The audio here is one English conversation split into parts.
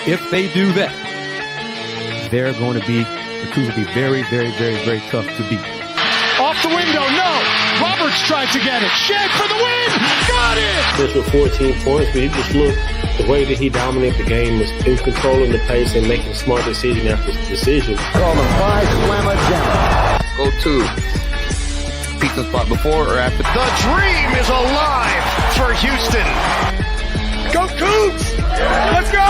If they do that, the Cougars will be very, very, very, very tough to beat. Off the window, no. Roberts tried to get it. Shed for the win. Got it. Just with 14 points, but you just look, the way that he dominated the game was in controlling the pace and making smart decision after decision. Call the 5 slammer jam. Go to pizza spot before or after. The dream is alive for Houston. Go Cougs! Let's go!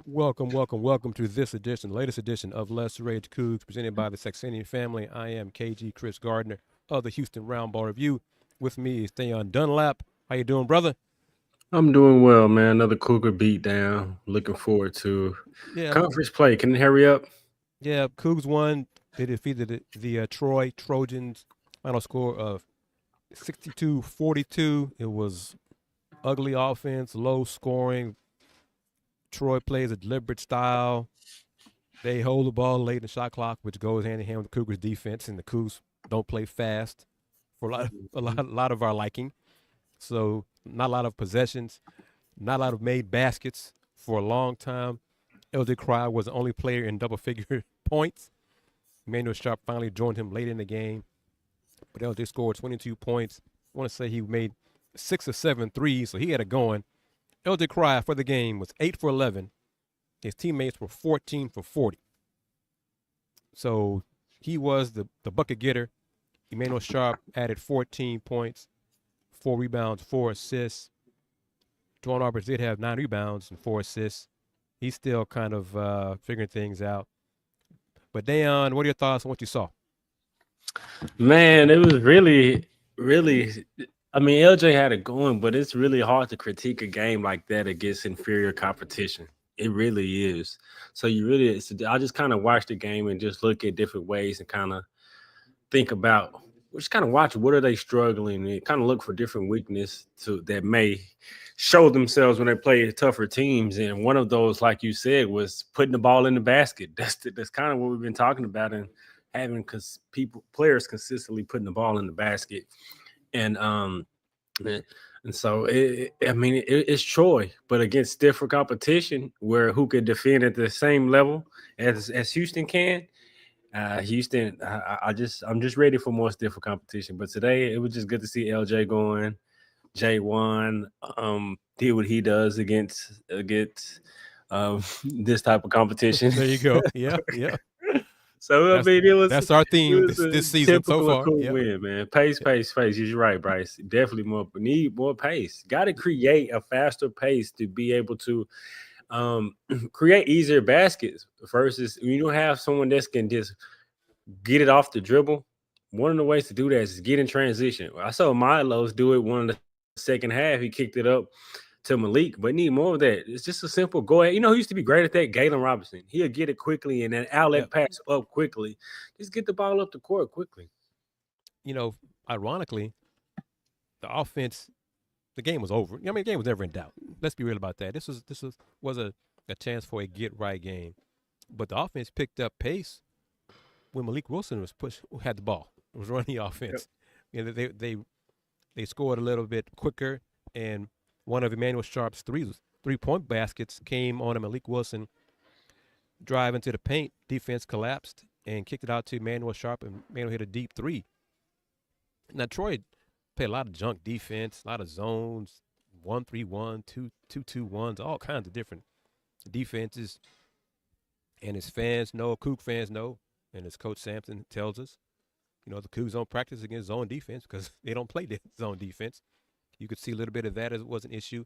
Welcome to this latest edition of Let's Rage Coogs, presented by the Saxenian Family. I am KG Kris Gardner of the Houston Roundball Review. With me is Dayon Dunlap. How you doing, brother? I'm doing well, man. Another Cougar beatdown. Looking forward to conference play. Can you hurry up? Yeah, Cougs won. They defeated the Troy Trojans. Final score of 62-42. It was ugly offense, low scoring. Troy plays a deliberate style. They hold the ball late in the shot clock, which goes hand in hand with the Cougars' defense, and the Cougs don't play fast for a lot of our liking. So not a lot of possessions, not a lot of made baskets for a long time. LJ Cry was the only player in double-figure points. Emmanuel Sharp finally joined him late in the game, but LJ scored 22 points. I want to say he made 6 or 7 threes, so he had it going. LJ Cry for the game was 8 for 11. His teammates were 14 for 40. So he was the bucket getter. Emmanuel Sharp added 14 points, 4 rebounds, 4 assists. Dwan Roberts did have 9 rebounds and 4 assists. He's still kind of figuring things out. But Dayon, what are your thoughts on what you saw? Man, it was really, I mean, LJ had it going, but it's really hard to critique a game like that against inferior competition. It really is. So I just kind of watch the game and just look at different ways and kind of think about, just kind of watch what are they struggling and kind of look for different weakness that may show themselves when they play tougher teams. And one of those, like you said, was putting the ball in the basket. That's kind of what we've been talking about, and having players consistently putting the ball in the basket. And so it's Troy, but against stiffer competition, who could defend at the same level as Houston can. Houston, I'm just ready for more stiffer competition. But today it was just good to see LJ going. J1 did what he does against this type of competition. There you go. Yeah. So that's our theme this season so far. Cool win, man. Pace. You're right, Bryce. Definitely need more pace. Got to create a faster pace to be able to create easier baskets versus you don't have someone that can just get it off the dribble. One of the ways to do that is get in transition. I saw Milos do it one of the second half. He kicked it up to Malik, but need more of that. It's just a simple go ahead. You know who used to be great at that? Galen Robinson. He'll get it quickly and then outlet pass up quickly. Just get the ball up the court quickly. You know, ironically, the offense, the game was over. I mean, the game was never in doubt. Let's be real about that. This was a chance for a get-right game. But the offense picked up pace when Malik Wilson had the ball, was running the offense. Yep. You know, they scored a little bit quicker, and one of Emmanuel Sharp's three-point baskets came on a Malik Wilson drive into the paint. Defense collapsed and kicked it out to Emmanuel Sharp, and Emmanuel hit a deep three. Now, Troy played a lot of junk defense, a lot of zones, 1-3-1, 2-2-1s, all kinds of different defenses. And his fans know, Coug fans know, and as Coach Sampson tells us, you know, the Cougs don't practice against zone defense because they don't play zone defense. You could see a little bit of that as it was an issue.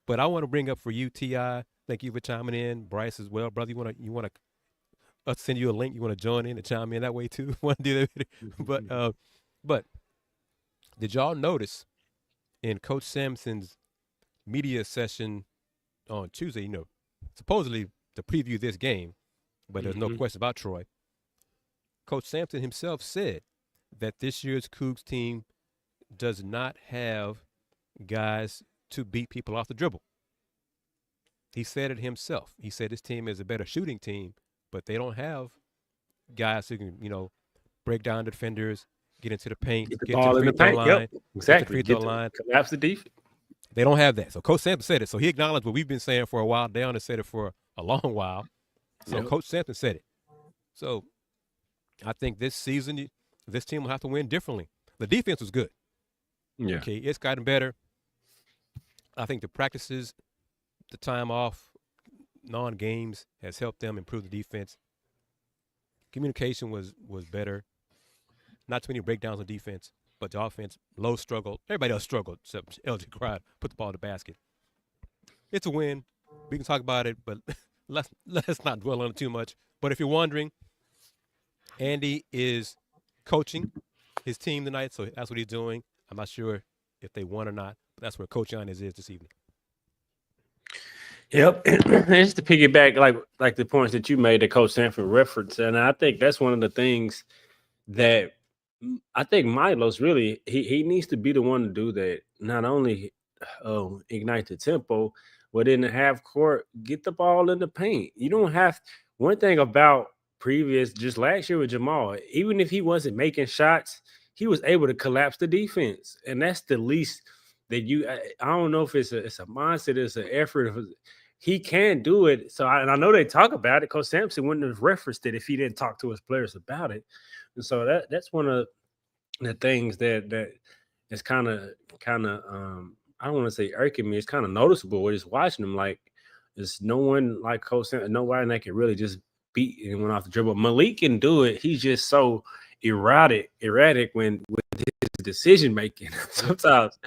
But I want to bring up for you, T.I., thank you for chiming in. Bryce as well. Brother, you want to send you a link. You want to join in and chime in that way too? Want to do that? But did y'all notice in Coach Sampson's media session on Tuesday, you know, supposedly to preview this game, but there's no question about Troy, Coach Sampson himself said that this year's Cougs team does not have guys to beat people off the dribble. He said it himself. He said his team is a better shooting team, but they don't have guys who can, you know, break down defenders, get into the paint, get the ball in the paint. Line, yep, exactly. Get the free throw line. Collapse the defense. They don't have that. So Coach Sampson said it. So he acknowledged what we've been saying for a while. Dayon has said it for a long while. So Coach Sampson said it. So I think this season, this team will have to win differently. The defense was good. Yeah. Okay, it's gotten better. I think the practices, the time off, non-games has helped them improve the defense. Communication was better. Not too many breakdowns on defense, but the offense, Lowe struggled. Everybody else struggled except LJ Cried, put the ball in the basket. It's a win. We can talk about it, but let's not dwell on it too much. But if you're wondering, Andy is coaching his team tonight, so that's what he's doing. I'm not sure if they won or not, but that's where Coach Yanez is this evening. Yep. Just to piggyback, like the points that you made that Coach Sanford referenced, and I think that's one of the things that I think Milo's really he needs to be the one to do that. Not only ignite the tempo, but in the half court, get the ball in the paint. You don't have one thing about previous just last year with Jamal, even if he wasn't making shots, he was able to collapse the defense, and that's the least that you. I don't know if it's a mindset, it's an effort. He can do it. So I know they talk about it. Coach Sampson wouldn't have referenced it if he didn't talk to his players about it. And so that's one of the things that is kind of I don't want to say irking me. It's kind of noticeable. We're just watching him. Like there's no one like Coach Sampson, nobody that can really just beat anyone off the dribble. Malik can do it. He's just so erratic with his decision making sometimes.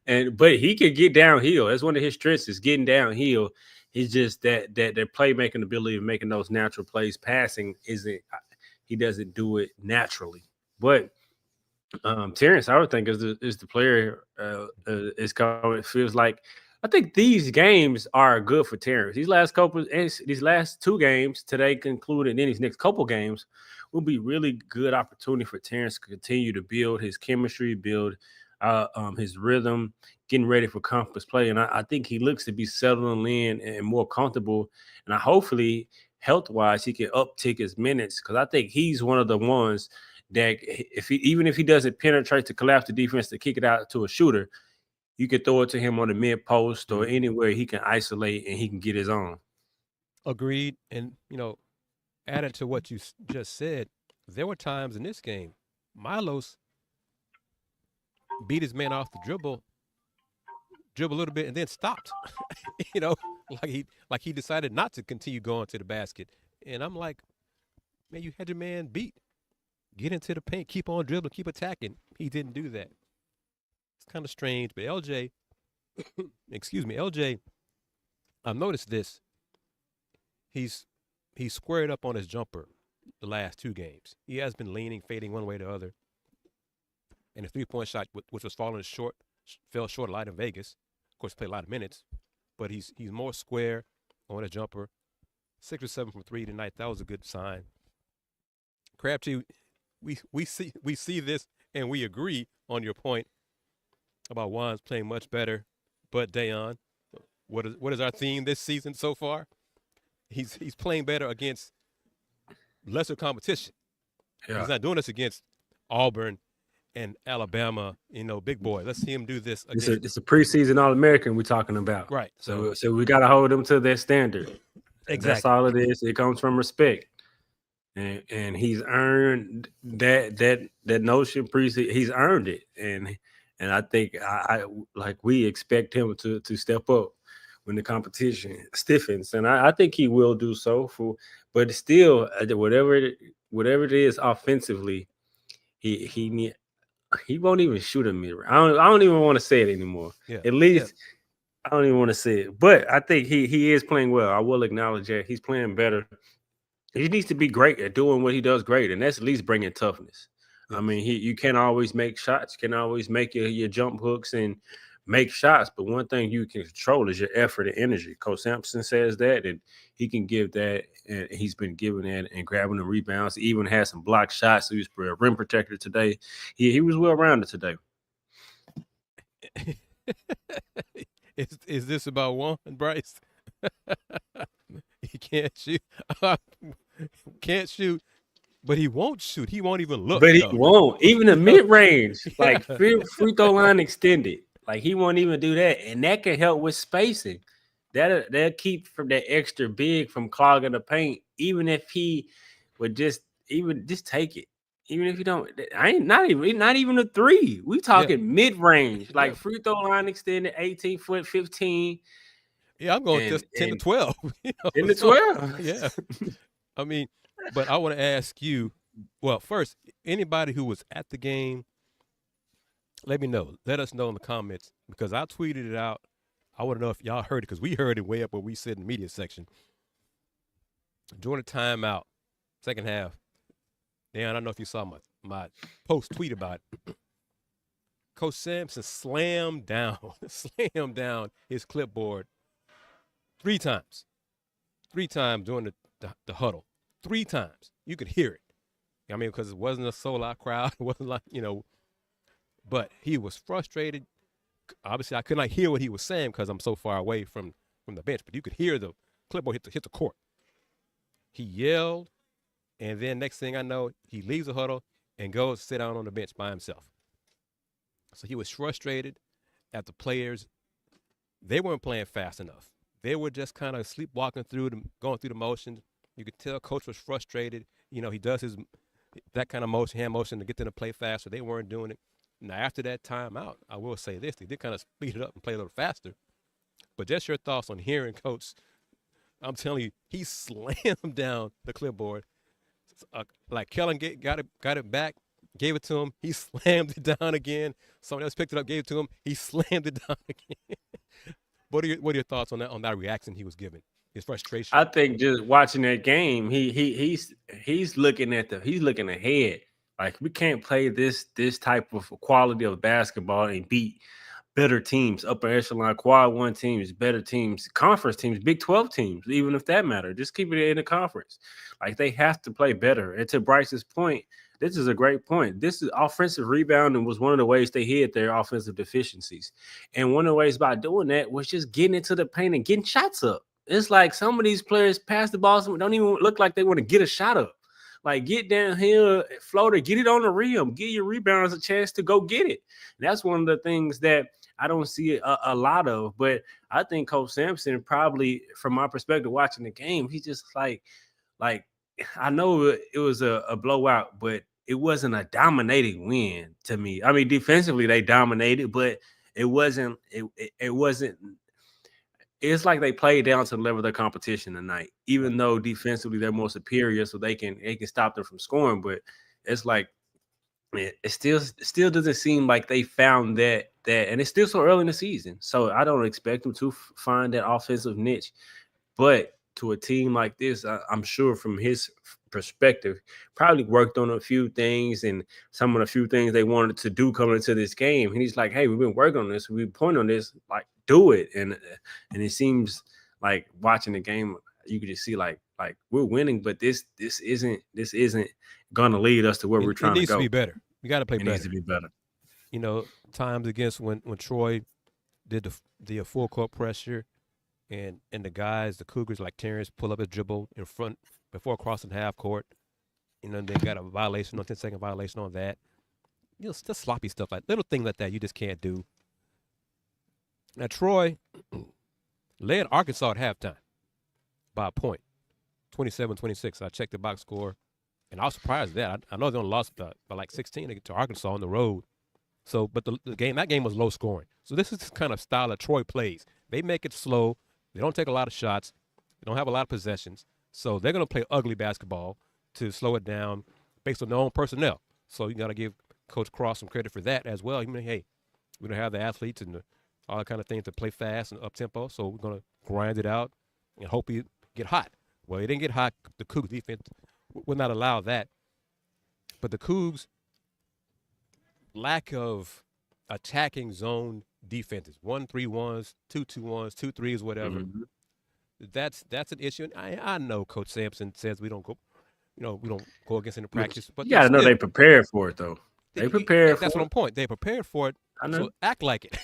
But he can get downhill. That's one of his strengths is getting downhill. It's just that playmaking ability of making those natural plays. Passing he doesn't do it naturally. But Terrence, I would think is the player is coming. It feels like I think these games are good for Terrence. These last two games today concluded, and then these next couple games will be really good opportunity for Terrence to continue to build his chemistry, build his rhythm, getting ready for conference play. And I think he looks to be settling in and more comfortable. And hopefully, health-wise, he can uptick his minutes because I think he's one of the ones that even if he doesn't penetrate to collapse the defense to kick it out to a shooter, you can throw it to him on the mid-post or anywhere he can isolate and he can get his own. Agreed. And, added to what you just said, there were times in this game, Milos beat his man off the dribble a little bit and then stopped. like he decided not to continue going to the basket. And I'm like, man, you had your man beat. Get into the paint, keep on dribbling, keep attacking. He didn't do that. It's kind of strange, but LJ, I've noticed this. He's squared up on his jumper the last two games. He has been leaning, fading one way or the other. And his three-point shot, which was falling short, fell short a lot in Vegas. Of course, he played a lot of minutes, but he's more square on his jumper. 6 or 7 from 3 tonight. That was a good sign. Crabtree, we see this and we agree on your point about Juan's playing much better. But Dayon, what is our theme this season so far? He's playing better against lesser competition. Yeah. He's not doing this against Auburn and Alabama, big boy. Let's see him do this again. It's a preseason All-American we're talking about. Right. So we got to hold them to their standard. Exactly. That's all it is. It comes from respect. And he's earned that notion preseason. He's earned it. And I think we expect him to step up when the competition stiffens. And I think he will do so but still whatever it is offensively, he won't even shoot a mirror. I don't even want to say it anymore. Yeah. At least I don't even want to say it. But I think he is playing well. I will acknowledge that he's playing better. He needs to be great at doing what he does great, and that's at least bringing toughness. Yes. I mean, you can't always make shots. You can always make your jump hooks and make shots, but one thing you can control is your effort and energy. Coach Sampson says that, and he can give that, and he's been giving that and grabbing the rebounds. He even had some blocked shots. He was a rim protector today. He was well-rounded today. Is this about Juan, Bryce? He can't shoot. But he won't shoot. He won't even look. But he won't. Even the mid-range, like free throw line extended. Like he won't even do that, and that can help with spacing. That'll keep from that extra big from clogging the paint. Even if he would just take it. Even if you don't, I ain't not even a three. We talking mid range, like free throw line extended, 18-foot, 15. Yeah, I'm going just 10 to 12. 10 to 12. Yeah. I mean, but I want to ask you, well, first, anybody who was at the game, let me know. Let us know in the comments because I tweeted it out. I want to know if y'all heard it because we heard it way up where we sit in the media section. During the timeout, second half, Dan, I don't know if you saw my post tweet about it. Coach Sampson slammed down his clipboard 3 times. 3 times during the huddle. 3 times. You could hear it. I mean, because it wasn't a sold-out crowd. It wasn't like, but he was frustrated. Obviously, I could not hear what he was saying because I'm so far away from the bench, but you could hear the clipboard hit the court. He yelled, and then next thing I know, he leaves the huddle and goes sit down on the bench by himself. So he was frustrated at the players. They weren't playing fast enough. They were just kind of sleepwalking going through the motions. You could tell Coach was frustrated. He does that kind of hand motion to get them to play faster. They weren't doing it. Now, after that timeout, I will say this. They did kind of speed it up and play a little faster. But just your thoughts on hearing Coach, I'm telling you, he slammed down the clipboard. Like Kellen got it back, gave it to him. He slammed it down again. Someone else picked it up, gave it to him. He slammed it down again. What are your thoughts on that reaction he was giving? His frustration. I think just watching that game, he's looking ahead. Like we can't play this type of quality of basketball and beat better teams, upper echelon, quad 1 teams, better teams, conference teams, Big 12 teams, even if that matter. Just keep it in the conference. Like they have to play better. And to Bryce's point, this is a great point. This is offensive rebounding was one of the ways they hid their offensive deficiencies. And one of the ways by doing that was just getting into the paint and getting shots up. It's like some of these players pass the ball, don't even look like they want to get a shot up. Like get downhill, floater, get it on the rim, give your rebounders a chance to go get it. And that's one of the things that I don't see a lot of. But I think Coach Sampson probably, from my perspective, watching the game, he's just like I know it was a blowout, but it wasn't a dominating win to me. I mean, defensively they dominated, but it wasn't. It wasn't. It's like they played down to the level of their competition tonight, even though defensively they're more superior, so they can stop them from scoring. But it's like it still doesn't seem like they found that, and it's still so early in the season. So I don't expect them to find that offensive niche. But to a team like this, I'm sure from his perspective, probably worked on a few things and some of the few things they wanted to do coming into this game. And he's like, hey, we've been working on this. We've been pointing on this, like, do it. And it seems like watching the game, you could just see like we're winning, but this isn't going to lead us to where we're trying to go. It needs to be better. We got to play better. It needs to be better. Times against when Troy did the full court pressure and the guys, the Cougars like Terrence pull up a dribble in front before crossing half court. They got a violation, 10-second violation on that. Just sloppy stuff, like little things like that you just can't do. Now, Troy led Arkansas at halftime by a point, 27-26. I checked the box score, and I was surprised at that. I know they only lost by like 16 to Arkansas on the road. So, but that game was low scoring. So this is the kind of style that Troy plays. They make it slow. They don't take a lot of shots. They don't have a lot of possessions. So they're going to play ugly basketball to slow it down based on their own personnel. So you got to give Coach Cross some credit for that as well. Hey, we don't have the athletes and all that kind of things to play fast and up-tempo, so we're going to grind it out and hope we get hot. Well, it didn't get hot. The Cougs defense would not allow that. But the Cougs' lack of attacking zone defenses, 1-3-1s, 2-2-1s, 2-3s, whatever, that's an issue. And I know Coach Sampson says we don't go against in the practice. But you got to know they prepared for it, though. They prepared for it. That's what I'm point. They prepared for it. I know. So act like it.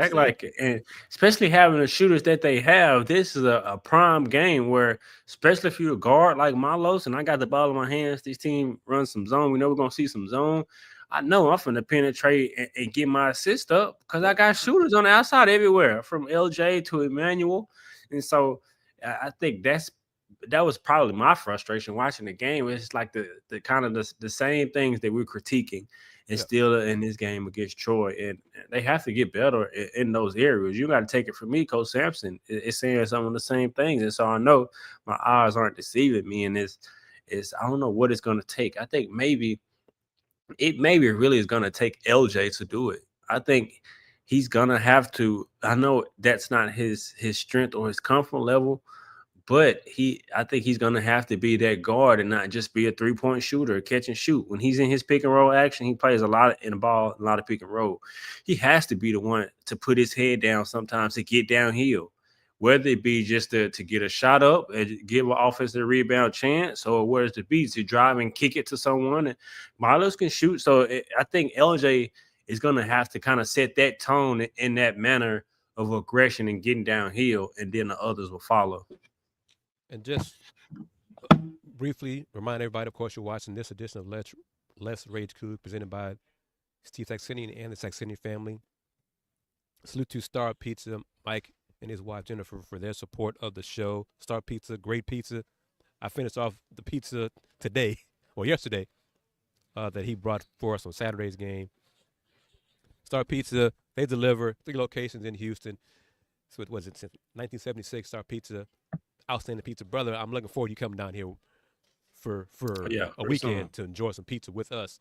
Act like it. And especially having the shooters that they have, this is a prime game where, especially if you're a guard like Malos and I got the ball in my hands, this team runs some zone. We know we're going to see some zone. I know I'm finna penetrate and get my assist up because I got shooters on the outside everywhere, from LJ to Emmanuel. And so I think that was probably my frustration watching the game. It's like the kind of the same things that we're critiquing and Yeah. still in this game against Troy. And they have to get better in those areas. You got to take it from me. Coach Sampson is saying some of the same things. And so I know my eyes aren't deceiving me. And I don't know what it's going to take. I think maybe really is going to take LJ to do it. I think he's going to have to. I know that's not his strength or his comfort level, but I think he's going to have to be that guard and not just be a 3-point shooter, catch and shoot. When he's in his pick and roll action, he plays a lot in the ball, a lot of pick and roll. He has to be the one to put his head down sometimes to get downhill, whether it be just to get a shot up and give an offensive rebound chance, or whether it's to be to drive and kick it to someone. And Milos can shoot. So I think LJ is going to have to kind of set that tone in that manner of aggression and getting downhill, and then the others will follow. And just briefly remind everybody, of course, you're watching this edition of Let's Rage Coogs, presented by Steve Saxenian and the Saxenian family. Salute to Star Pizza, Mike and his wife Jennifer, for their support of the show. Star Pizza, great pizza. I finished off the pizza yesterday, that he brought for us on Saturday's game. Star Pizza, they deliver 3 locations in Houston. So it was since 1976. Star Pizza, outstanding pizza. Brother, I'm looking forward to you coming down here for a weekend to enjoy some pizza with us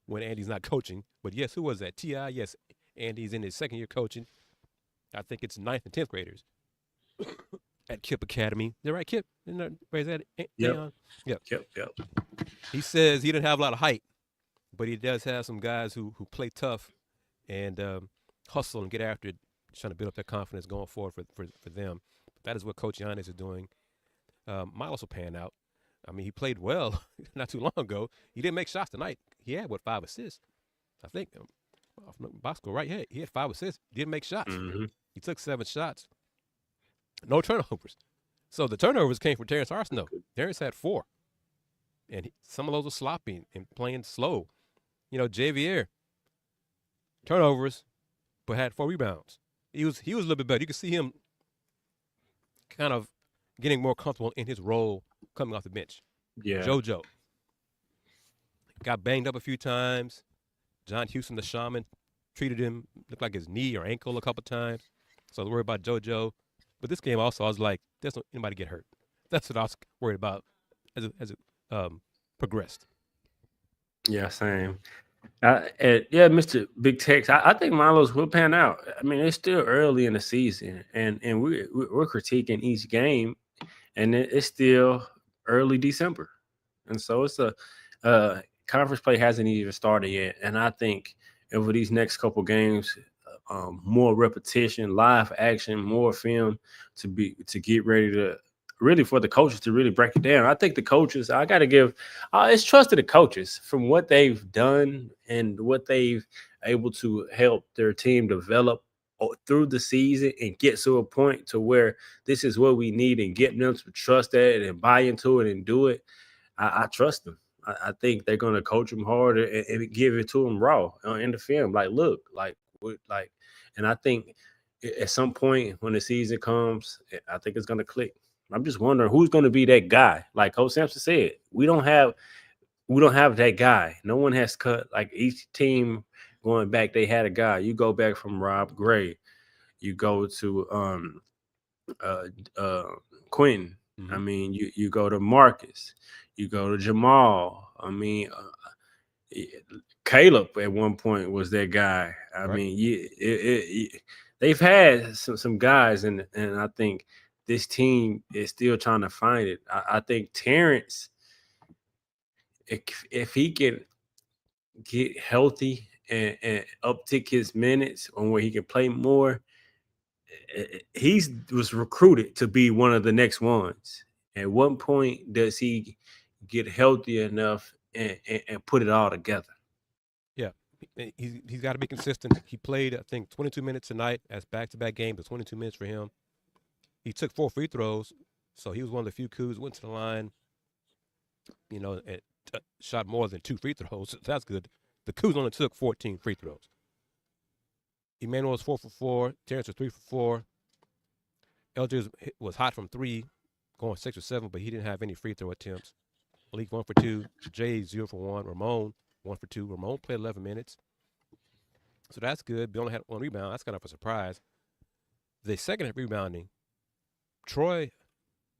when Andy's not coaching. But yes, who was that? T.I.? Yes, Andy's in his second year coaching. I think it's 9th and 10th graders at Kip Academy. Is that right, Kip? Where's that? Yep. Yep. He says he didn't have a lot of height, but he does have some guys who play tough and hustle and get after it, trying to build up their confidence going forward for them. That is what Coach Yanez is doing. Milos will pan out. I mean, he played well not too long ago. He didn't make shots tonight. He had, 5 assists? I think. Bosco, right? Yeah, he had 5 assists. Didn't make shots. Mm-hmm. He took 7 shots. No turnovers. So the turnovers came from Terrence Arsenault. Terrence had 4. And some of those were sloppy and playing slow. Javier, turnovers, but had 4 rebounds. He was a little bit better. You could see him kind of getting more comfortable in his role coming off the bench. Yeah. JoJo got banged up a few times. John Houston, the shaman, treated him, looked like his knee or ankle a couple times. So I was worried about JoJo. But this game also, I was like, there's no anybody get hurt. That's what I was worried about as it progressed. Yeah, same. Mr. Big Tex, I think Milos will pan out. I mean, it's still early in the season, and we're critiquing each game, and it's still early December, and so it's a conference play hasn't even started yet. And I think over these next couple games, more repetition, live action, more film to get ready to really for the coaches to really break it down. I think the coaches, I got to give, it's trust to the coaches from what they've done and what they've able to help their team develop through the season and get to a point to where this is what we need, and getting them to trust that and buy into it and do it. I trust them. I think they're going to coach them hard and give it to them raw in the film. Like, look, and I think at some point when the season comes, I think it's going to click. I'm just wondering who's going to be that guy. Like Coach Sampson said, we don't have that guy. No one has cut. Like each team going back, they had a guy. You go back from Rob Gray, you go to Quentin. Mm-hmm. I mean, you go to Marcus, you go to Jamal. I mean, Caleb at one point was that guy. I mean, they've had some guys, and I think this team is still trying to find it. I think Terrence, if he can get healthy and uptick his minutes on where he can play more, he was recruited to be one of the next ones. At what point does he get healthy enough and put it all together? Yeah, he's got to be consistent. He played, I think, 22 minutes tonight as back-to-back games, but 22 minutes for him. He took 4 free throws, so he was one of the few Cougs went to the line, and shot more than 2 free throws. So that's good. The Cougs only took 14 free throws. Emmanuel was 4 for 4. Terrence was 3 for 4. LJ was hot from 3, going 6 or 7, but he didn't have any free throw attempts. Malik 1 for 2. Jay 0 for 1. Ramon 1 for 2. Ramon played 11 minutes. So that's good. Bill only had 1 rebound. That's kind of a surprise. The second half rebounding, Troy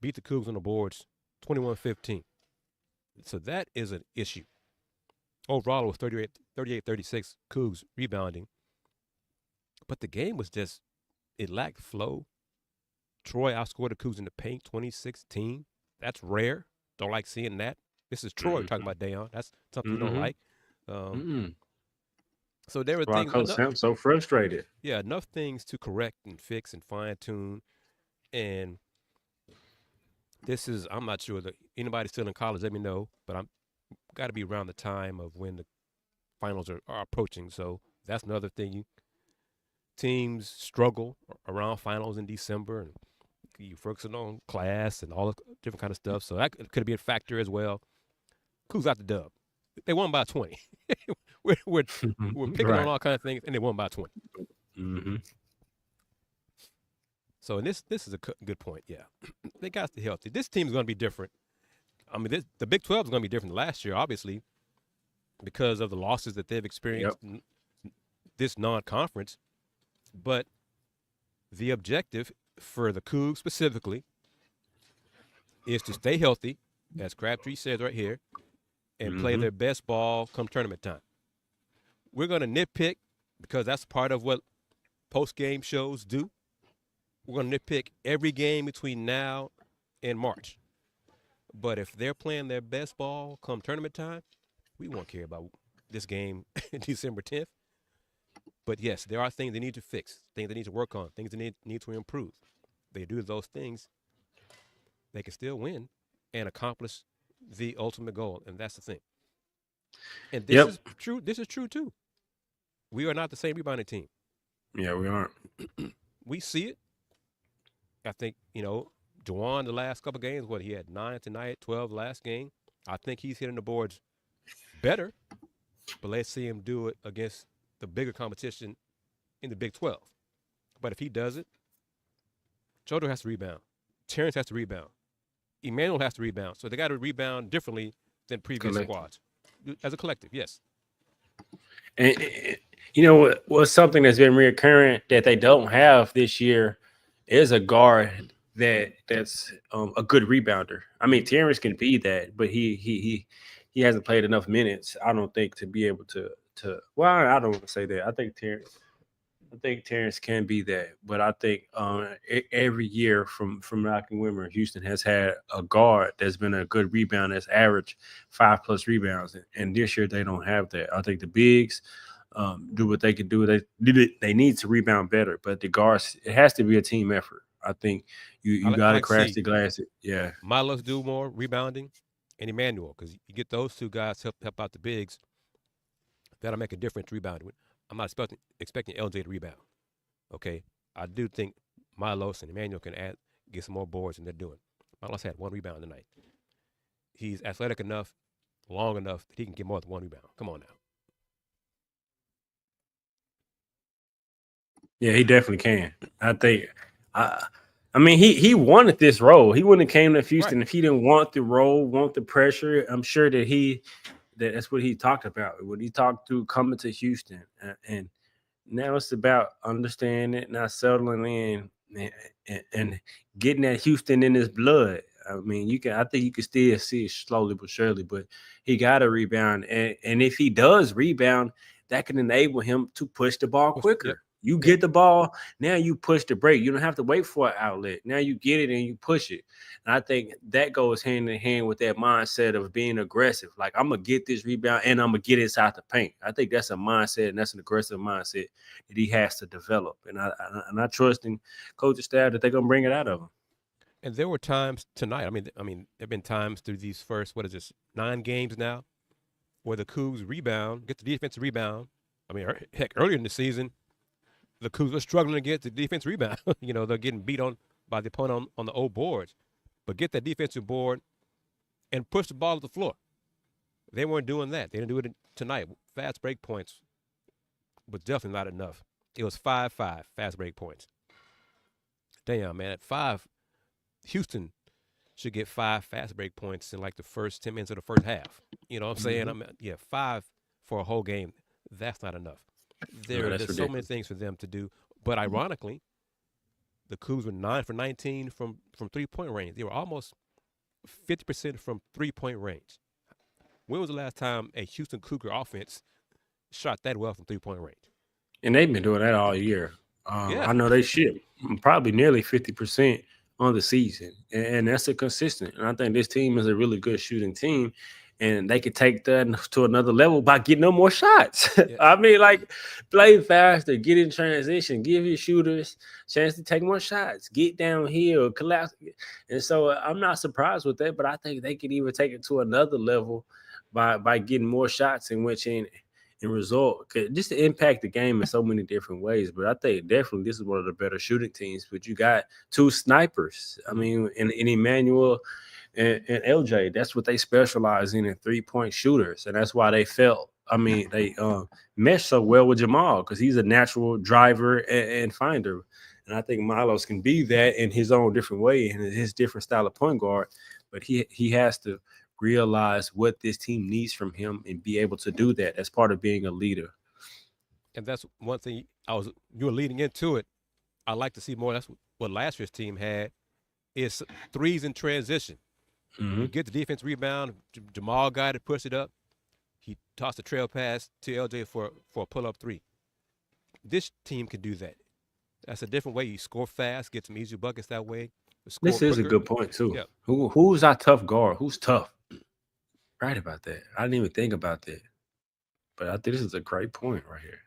beat the Cougs on the boards 21-15. So that is an issue. Overall, it was 38-36 Cougs rebounding. But the game was just, it lacked flow. Troy outscored the Cougs in the paint 2016. That's rare. Don't like seeing that. This is Troy talking about Dayon. That's something you don't like. So there were things. Coach Sam's so frustrated. Yeah, enough things to correct and fix and fine tune. And this is, I'm not sure that anybody still in college, let me know, but I'm got to be around the time of when the finals are approaching. So that's another thing. Teams struggle around finals in December, and you focusing on class and all the different kind of stuff. So that could be a factor as well. Cougs got the dub. They won by 20. we're picking on all kinds of things, and they won by 20. Mm-hmm. So and this is a good point. Yeah, they got to stay healthy. This team is going to be different. I mean, the Big 12 is going to be different than last year, obviously, because of the losses that they've experienced in this non-conference. But the objective for the Cougs specifically is to stay healthy, as Crabtree says right here, and play their best ball come tournament time. We're going to nitpick because that's part of what post-game shows do. We're going to nitpick every game between now and March. But if they're playing their best ball come tournament time, we won't care about this game December 10th. But, yes, there are things they need to fix, things they need to work on, things they need to improve. They do those things, they can still win and accomplish the ultimate goal, and that's the thing. And this is true. This is true, too. We are not the same rebounding team. Yeah, we aren't. We see it. I think, Dayon the last couple games, he had 9 tonight, 12 last game. I think he's hitting the boards better, but let's see him do it against the bigger competition in the Big 12. But if he does it, Chodo has to rebound. Terrence has to rebound. Emmanuel has to rebound. So they got to rebound differently than previous squads. As a collective, yes. And what's something that's been reoccurring that they don't have this year is a guard that's a good rebounder. I mean, Terrence can be that, but he hasn't played enough minutes, I don't think, to be able to well, I don't want to say that. I think Terrence can be that, but I think every year from Malcolm Wimmer, Houston has had a guard that's been a good rebounder that's averaged 5+ rebounds, and this year they don't have that. I think the bigs do what they can do. They need to rebound better, but the guards, it has to be a team effort. I think you got to crash the glass. Yeah, Milos do more rebounding, and Emmanuel, because you get those two guys help out the bigs. That'll make a difference rebounding. I'm not expecting LJ to rebound. Okay, I do think Milos and Emmanuel can get some more boards than they're doing. Milos had 1 rebound tonight. He's athletic enough, long enough that he can get more than 1 rebound. Come on now. Yeah, he definitely can. I think. I mean, he wanted this role. He wouldn't have came to Houston if he didn't want the role, want the pressure. I'm sure that that's what he talked about when he talked through coming to Houston. And now it's about understanding it, not settling in, and getting that Houston in his blood. I mean, I think you can still see it slowly but surely, but he got to rebound. And if he does rebound, that can enable him to push the ball quicker. Yep. You get the ball, now you push the break. You don't have to wait for an outlet. Now you get it and you push it. And I think that goes hand in hand with that mindset of being aggressive. Like, I'm going to get this rebound and I'm going to get inside the paint. I think that's a mindset, and that's an aggressive mindset that he has to develop. And I trust in coaching staff that they're going to bring it out of him. And there were times tonight, I mean, there have been times through these first, 9 games now, where the Cougs rebound, get the defensive rebound. I mean, heck, earlier in the season, the Cougs are struggling to get the defense rebound. They're getting beat on by the opponent on the old boards. But get that defensive board and push the ball to the floor. They weren't doing that. They didn't do it tonight. Fast break points was definitely not enough. It was 5-5 fast break points. Damn, man. At 5, Houston should get 5 fast break points in like the first 10 minutes of the first half. You know what I'm saying? 5 for a whole game. That's not enough. There's so many things for them to do. But ironically, the Cougs were 9 for 19 from 3-point range. They were almost 50% from 3-point range. When was the last time a Houston Cougar offense shot that well from 3-point range? And they've been doing that all year. I know they ship probably nearly 50% on the season, and that's a consistent. And I think this team is a really good shooting team, and they could take that to another level by getting them more shots. Yeah. I mean, like, play faster, get in transition, give your shooters a chance to take more shots, get downhill, collapse. And so I'm not surprised with that, but I think they could even take it to another level by getting more shots in which in result, just to impact the game in so many different ways. But I think definitely this is one of the better shooting teams. But you got 2 snipers. I mean, in Emmanuel and LJ, that's what they specialize in 3-point shooters. And that's why they felt, I mean, they mesh so well with Jamal, because he's a natural driver and finder. And I think Milos can be that in his own different way and his different style of point guard. But he has to realize what this team needs from him and be able to do that as part of being a leader. And that's one thing you were leading into it. I like to see more. That's what last year's team had, is threes in transition. You get the defense rebound. Jamal got it, pushed it up. He tossed a trail pass to LJ for a pull-up 3. This team can do that. That's a different way. You score fast, get some easy buckets that way. This is a good point, too. Yeah. Who's our tough guard? Who's tough? Right about that. I didn't even think about that. But I think this is a great point right here.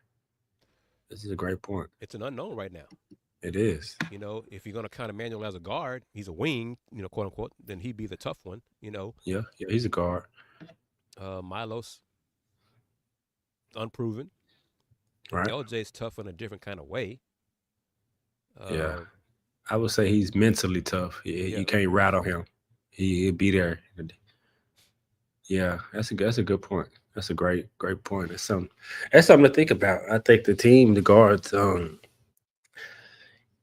This is a great point. It's an unknown right now. It is. You know, if you're going to count Emmanuel as a guard, he's a wing, quote unquote, then he'd be the tough one, Yeah, he's a guard. Milos, unproven. Right. LJ's tough in a different kind of way. Yeah. I would say he's mentally tough. You can't rattle him. He'll be there. Yeah, that's a good point. That's a great point. That's something to think about. I think the team, the guards, man.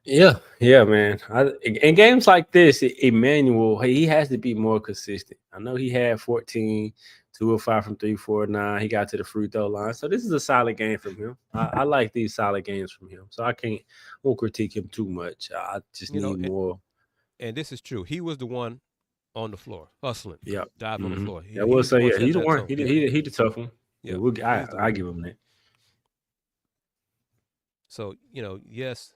In games like this, Emmanuel, he has to be more consistent. I know he had 14, 2 of 5 from 3, 4 of 9. He got to the free throw line. So this is a solid game from him. I like these solid games from him. So I won't critique him too much. I just need more. And this is true. He was the one on the floor, hustling. Yeah. Diving on the floor. I will say, he's the one. He the tough one. Yeah, I give him that. So, yes,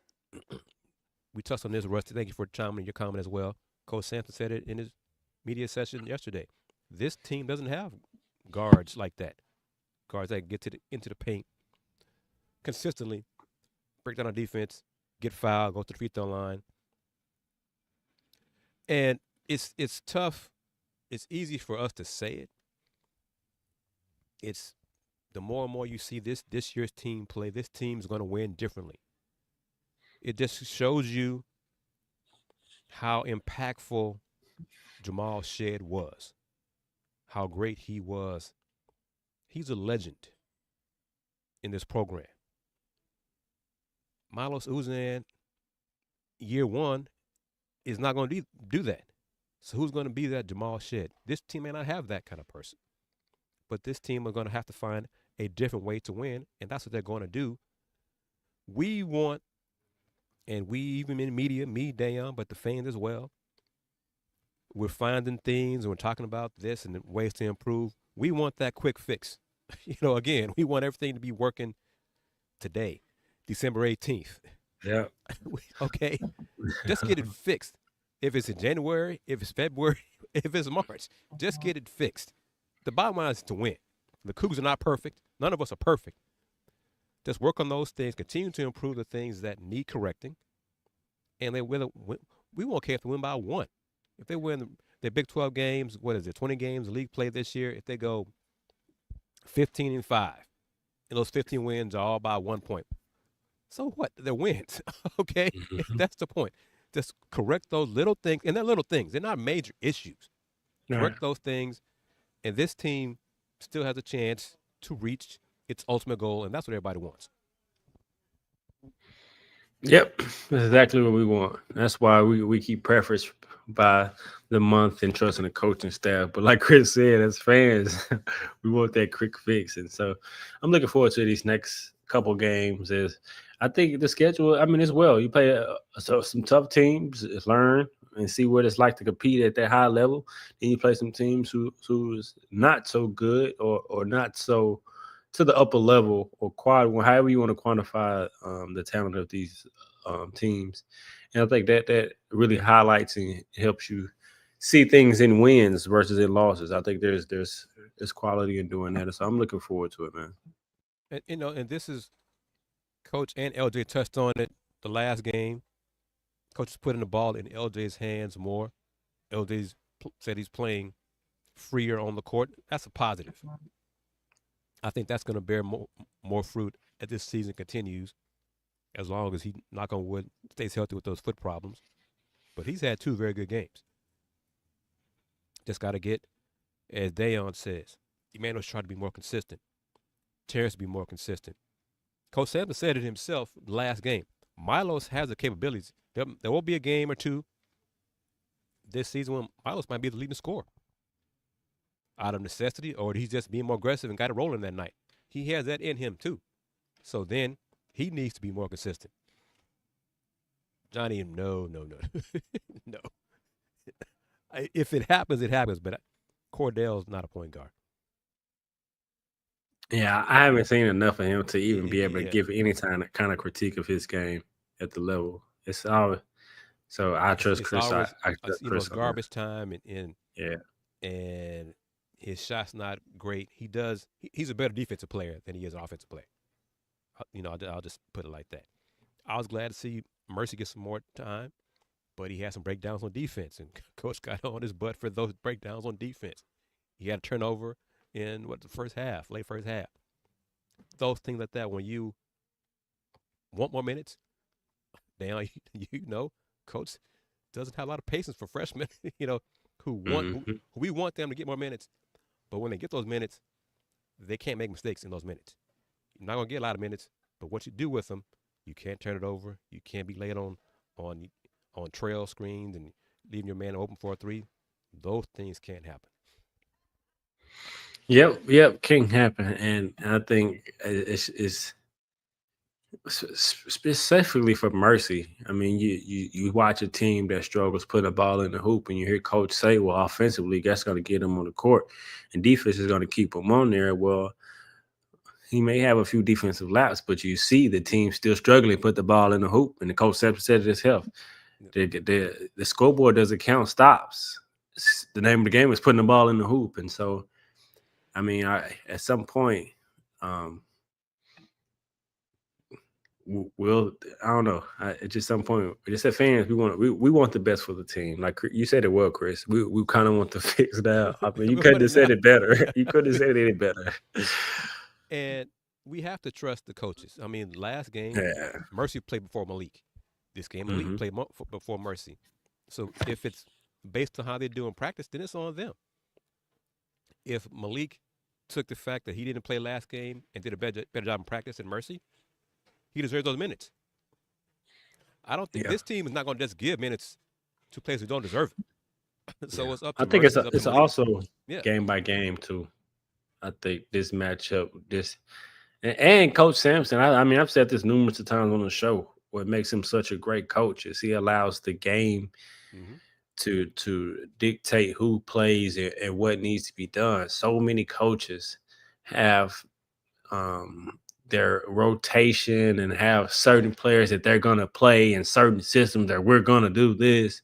we touched on this, Rusty. Thank you for chiming in your comment as well. Coach Sampson said it in his media session yesterday. This team doesn't have guards like that. Guards that get into the paint consistently, break down on defense, get fouled, go to the free throw line. And it's tough. It's easy for us to say it. It's the more and more you see this year's team play, this team's going to win differently. It just shows you how impactful Jamal Shead was, how great he was. He's a legend in this program. Milos Uzan, year 1, is not going to do that. So who's going to be that Jamal Shead? This team may not have that kind of person. But this team are going to have to find a different way to win, and that's what they're going to do. We want, and we even in media, me, Dayon, but the fans as well, we're finding things and we're talking about this and ways to improve. We want that quick fix. Again, we want everything to be working today, December 18th. Yeah. Okay. Just get it fixed. If it's in January, if it's February, if it's March, just get it fixed. The bottom line is to win. The Cougars are not perfect. None of us are perfect. Just work on those things, continue to improve the things that need correcting, and we won't care if they win by 1. If they win their Big 12 games, 20 games, the league play this year, if they go 15-5, and those 15 wins are all by 1 point, so what? They're wins, okay? That's the point. Just correct those little things, and they're little things. They're not major issues. Correct those things, and this team still has a chance to reach its ultimate goal, and that's what everybody wants. Yep, that's exactly what we want. That's why we keep preference by the month and trusting the coaching staff. But like Kris said, as fans, we want that quick fix. And so I'm looking forward to these next couple games. Is I think the schedule, I mean, it's well. You play some tough teams, learn and see what it's like to compete at that high level. Then you play some teams who is not so good or not so to the upper level or quad, however you want to quantify the talent of these teams. And I think that really highlights and helps you see things in wins versus in losses. I think there's quality in doing that. And so I'm looking forward to it, man. And and this is Coach and LJ touched on it the last game. Coach is putting the ball in LJ's hands more. LJ said he's playing freer on the court. That's a positive. I think that's going to bear more fruit as this season continues, as long as he, knock on wood, stays healthy with those foot problems. But he's had 2 very good games. Just got to get, as Dayon says, Emmanuel's trying to be more consistent. Terrence be more consistent. Coach Sampson said it himself last game. Milos has the capabilities. There will be a game or two this season when Milos might be the leading scorer. Out of necessity, or he's just being more aggressive and got it rolling that night. He has that in him too. So then he needs to be more consistent. Johnny, no. No. If it happens, it happens. But Cordell's not a point guard. Yeah, I haven't seen enough of him to even be able to give any kind of critique of his game at the level. It's always so. I trust Kris. Always, I trust Kris. It's garbage time and yeah, and his shot's not great. He's a better defensive player than he is an offensive player. I'll just put it like that. I was glad to see Mercy get some more time, but he had some breakdowns on defense, and Coach got on his butt for those breakdowns on defense. He had a turnover in late first half. Those things like that, when you want more minutes, now Coach doesn't have a lot of patience for freshmen, who we want them to get more minutes. But when they get those minutes, they can't make mistakes in those minutes. You're not going to get a lot of minutes, but what you do with them, you can't turn it over. You can't be late on trail screens and leaving your man open for a 3. Those things can't happen. Yep, can happen. And I think it's specifically for Mercy. I mean, you watch a team that struggles putting a ball in the hoop, and you hear Coach say, well, offensively, that's going to get them on the court, and defense is going to keep them on there. Well, he may have a few defensive laps, but you see the team still struggling to put the ball in the hoop, and the coach said it himself. The scoreboard doesn't count stops. The name of the game is putting the ball in the hoop, and so, I mean, at some point, I don't know. At just some point, just as fans, we want the best for the team. Like you said it well, Kris. We kind of want to fix that. I mean, you couldn't have said it better. You couldn't have said it any better. And we have to trust the coaches. I mean, last game, Mercy played before Malik. This game, Malik played before Mercy. So if it's based on how they do in practice, then it's on them. If Malik took the fact that he didn't play last game and did a better job in practice than Mercy, he deserves those minutes. I don't think this team is not going to just give minutes to players who don't deserve it. So it's up to think Mercy, it's also game by game too. I think this matchup, and Coach Sampson. I mean, I've said this numerous times on the show. What makes him such a great coach is he allows the game to dictate who plays and what needs to be done. So many coaches have their rotation and have certain players that they're going to play in certain systems that we're going to do this.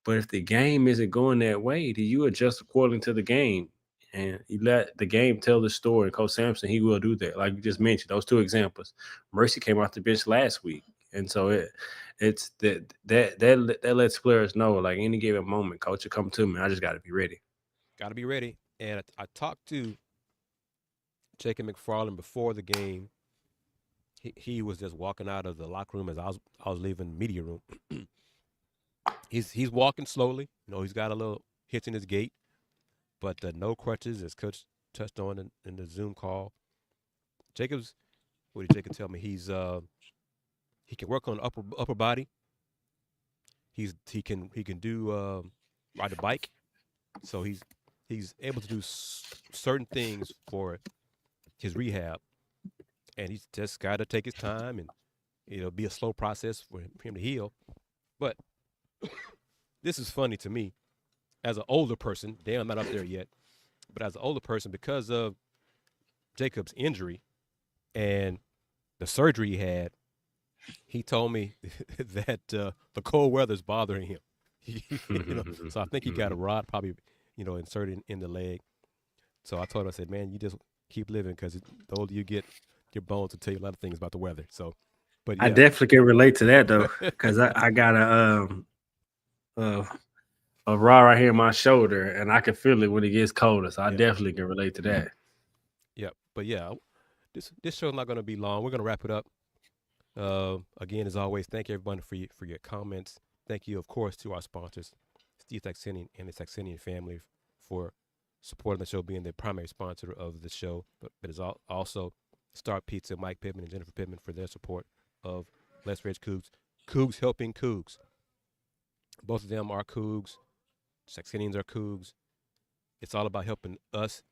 But if the game isn't going that way, do you adjust according to the game? And you let the game tell the story. Coach Sampson, he will do that. Like you just mentioned, those 2 examples. Mercy came off the bench last week. And so it's that lets players know, like any given moment, coach will come to me. I just got to be ready. Got to be ready. And I talked to Jacob McFarland before the game. He was just walking out of the locker room as I was leaving the media room. He's walking slowly. He's got a little hitch in his gait, but no crutches, as Coach touched on in the Zoom call. Jacobs, what did Jacob tell me? He can work on upper body. He can do ride a bike, so he's able to do certain things for his rehab, and he's just got to take his time, and it'll be a slow process for him to heal. But this is funny to me as an older person. Damn, I'm not up there yet, but as an older person, because of Jacob's injury and the surgery he had, he told me that the cold weather is bothering him. So I think he got a rod probably, inserted in the leg. So I told him, I said, man, you just keep living, because the older you get, your bones will tell you a lot of things about the weather. So, but yeah. I definitely can relate to that though, because I got a raw right here in my shoulder, and I can feel it when it gets colder. So I definitely can relate to that. Yeah, but yeah, this show's not going to be long. We're going to wrap it up. Again, as always, thank everyone for your comments. Thank you, of course, to our sponsors, Steve Saxenian and the Saxenian Family, for supporting the show, being the primary sponsor of the show. But it's also Star Pizza, Mike Pittman and Jennifer Pittman, for their support of Let's Rage Coogs. Coogs helping Coogs. Both of them are Coogs. Saxenians are Coogs. It's all about helping us.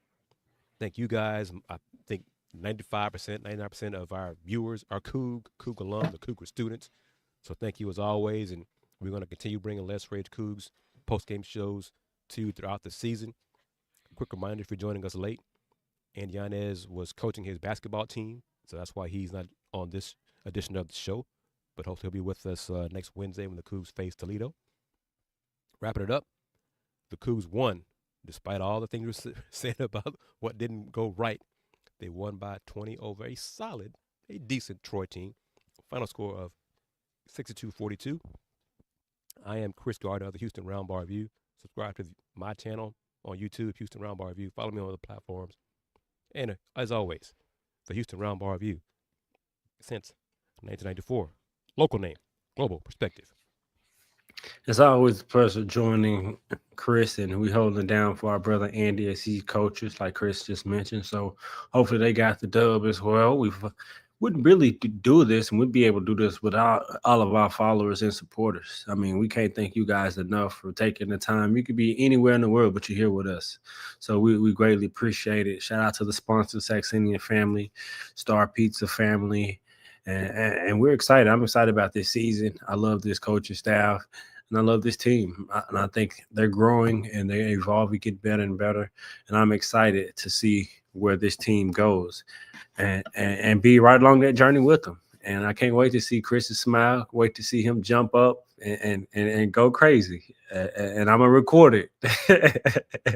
Thank you guys. I think 95%, 99% of our viewers are Coug alums, the Cougar students. So thank you as always, and we're going to continue bringing Let's Rage Coogs post-game shows to you throughout the season. Quick reminder, if you're joining us late, Andy Yanez was coaching his basketball team, so that's why he's not on this edition of the show, but hopefully he'll be with us next Wednesday when the Cougs face Toledo. Wrapping it up, the Cougs won, despite all the things we said about what didn't go right. They won by 20 over a decent Troy team. Final score of 62-42. I am Kris Gardner of the Houston Roundbar Review. Subscribe to my channel on YouTube, Houston Roundbar Review. Follow me on other platforms. And as always, the Houston Roundbar Review since 1994. Local name, global perspective. It's always a pleasure joining Kris, and we holding down for our brother Andy as he coaches, like Kris just mentioned. So hopefully they got the dub as well. We wouldn't really do this, and we'd be able to do this without all of our followers and supporters. I mean, we can't thank you guys enough for taking the time. You could be anywhere in the world, but you're here with us. So we greatly appreciate it. Shout out to the sponsors, Saxenian Family, Star Pizza Family, and we're excited. I'm excited about this season. I love this coaching staff, and I love this team. And I think they're growing and they evolve. We get better and better. And I'm excited to see where this team goes and be right along that journey with them. And I can't wait to see Kris's smile, wait to see him jump up and go crazy. And I'm going to record it.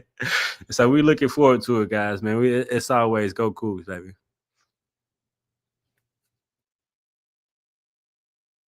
So we're looking forward to it, guys, man. It's always go Cougs, baby.